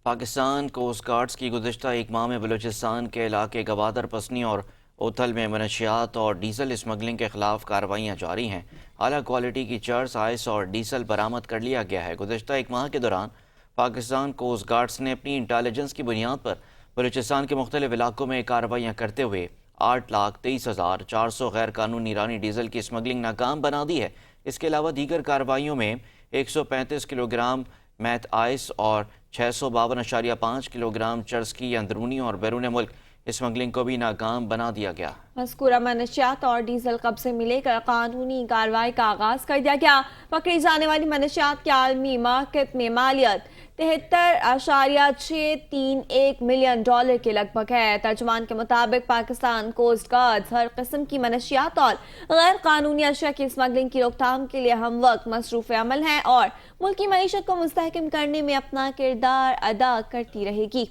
Pakistan coast guards کی گزشتہ ایک ماہ میں بلوچستان کے علاقے گوادر پسنی اور اوتھل میں منشیات اور ڈیزل اسمگلنگ کے خلاف کارروائیاں جاری ہیں۔ اعلیٰ کوالٹی کی چرس، آئس اور ڈیزل برآمد کر لیا گیا ہے۔ گزشتہ ایک ماہ کے دوران پاکستان کوسٹ گارڈز نے اپنی انٹیلیجنس کی بنیاد پر بلوچستان کے مختلف علاقوں میں کارروائیاں کرتے ہوئے 8,23,400 غیر قانونی ایرانی ڈیزل کی اسمگلنگ ناکام بنا دی ہے۔ اس کے علاوہ دیگر کارروائیوں میں 135 کلو گرام میتھ آئس اور 652.5 کلو گرام چرس کی اندرونی اور بیرون ملک اسمگلنگ کو بھی ناکام بنا دیا گیا۔ مذکورہ منشیات اور ڈیزل قبضے میں لے کر قانونی کارروائی کا آغاز کر دیا گیا۔ پکڑی جانے والی منشیات کی عالمی مارکیٹ میں مالیت $73.631 ملین کے لگ بھگ ہے۔ ترجمان کے مطابق پاکستان کوسٹ گارڈز ہر قسم کی منشیات اور غیر قانونی اشیاء کی اسمگلنگ کی روک تھام کے لیے ہم وقت مصروف عمل ہے اور ملکی معیشت کو مستحکم کرنے میں اپنا کردار ادا کرتی رہے گی۔